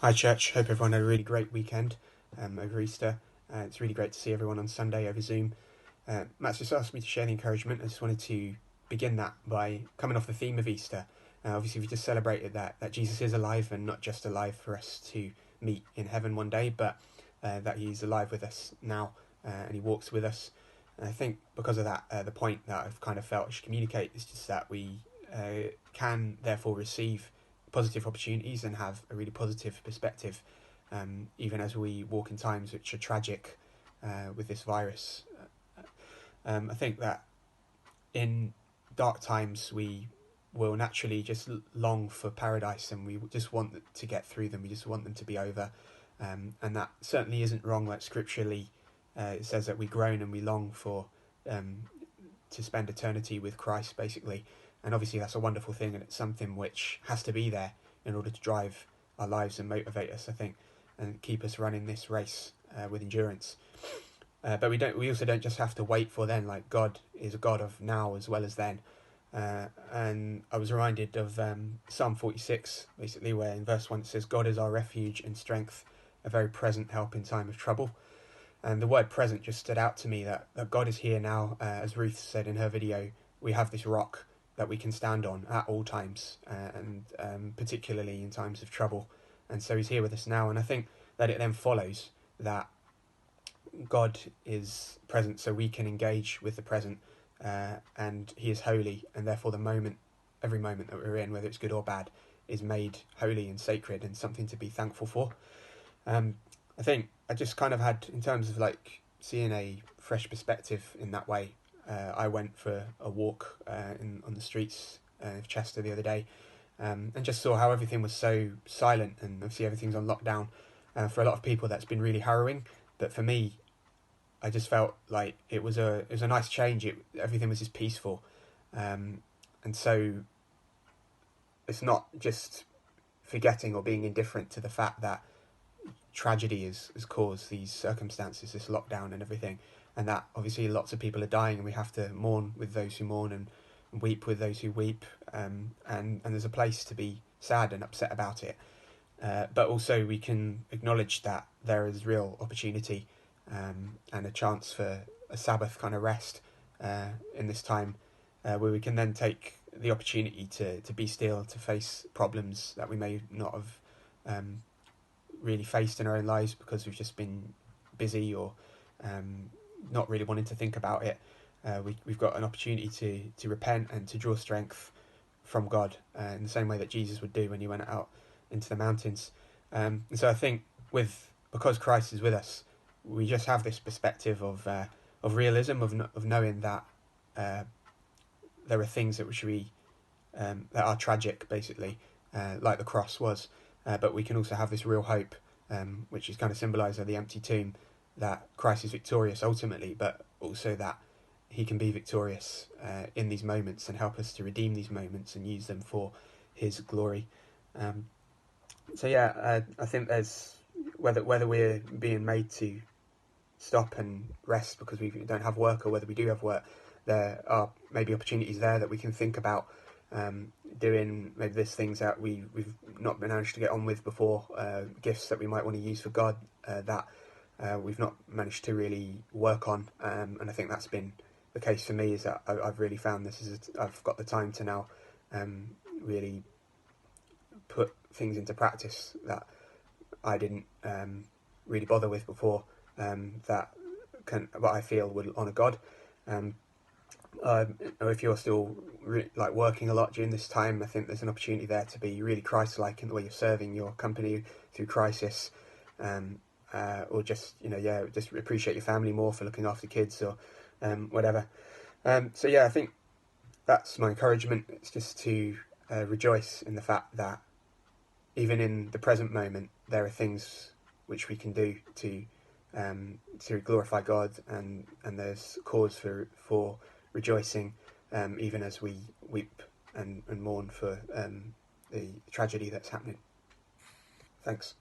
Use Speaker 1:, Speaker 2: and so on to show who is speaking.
Speaker 1: Hi church, hope everyone had a really great weekend over Easter. It's really great to see everyone on Sunday over Zoom. Matt's just asked me to share the encouragement. I just wanted to begin that by coming off the theme of Easter. Obviously we just celebrated that Jesus is alive, and not just alive for us to meet in heaven one day, but that he's alive with us now, and he walks with us. And I think because of that, the point that I've kind of felt I should communicate is just that we can therefore receive positive opportunities and have a really positive perspective, even as we walk in times which are tragic with this virus. I think that in dark times we will naturally just long for paradise, and we just want to get through them. We just want them to be over, and that certainly isn't wrong. Like scripturally, it says that we groan and we long for to spend eternity with Christ, basically. And obviously that's a wonderful thing, and it's something which has to be there in order to drive our lives and motivate us, I think, and keep us running this race with endurance. But we also don't just have to wait for then. Like, God is a God of now as well as then. And I was reminded of Psalm 46, basically, where in verse 1 it says, God is our refuge and strength, a very present help in time of trouble. And the word present just stood out to me, that God is here now. As Ruth said in her video, we have this rock that we can stand on at all times, and particularly in times of trouble. And so he's here with us now. And I think that it then follows that God is present so we can engage with the present, and he is holy, and therefore every moment that we're in, whether it's good or bad, is made holy and sacred and something to be thankful for. I think I just kind of had, in terms of like seeing a fresh perspective in that way, I went for a walk on the streets of Chester the other day, and just saw how everything was so silent, and obviously everything's on lockdown. For a lot of people that's been really harrowing, but for me, I just felt like it was a nice change. Everything was just peaceful, and so it's not just forgetting or being indifferent to the fact that tragedy has caused these circumstances, this lockdown and everything, and that obviously lots of people are dying, and we have to mourn with those who mourn and weep with those who weep, and there's a place to be sad and upset about it, but also we can acknowledge that there is real opportunity, and a chance for a Sabbath kind of rest in this time, where we can then take the opportunity to be still, to face problems that we may not have really faced in our own lives because we've just been busy, or not really wanting to think about it. We've got an opportunity to repent and to draw strength from God, in the same way that Jesus would do when he went out into the mountains. And so I think because Christ is with us, we just have this perspective of realism, of knowing that there are things that that are tragic, basically, like the cross was, but we can also have this real hope, which is kind of symbolised by the empty tomb, that Christ is victorious ultimately, but also that he can be victorious in these moments and help us to redeem these moments and use them for his glory. So yeah, I think there's whether we're being made to stop and rest because we don't have work, or whether we do have work, there are maybe opportunities there that we can think about doing. Maybe there's things that we've not managed to get on with before, gifts that we might want to use for God, that we've not managed to really work on, and I think that's been the case for me, is that I've really found I've got the time to now really put things into practice that I didn't really bother with before, that what I feel would honour God. If you're still working a lot during this time, I think there's an opportunity there to be really Christ-like in the way you're serving your company through crisis, or just just appreciate your family more for looking after kids, or whatever. So yeah, I think that's my encouragement. It's just to rejoice in the fact that even in the present moment, there are things which we can do to glorify God, and there's cause for rejoicing, even as we weep and mourn for the tragedy that's happening. Thanks.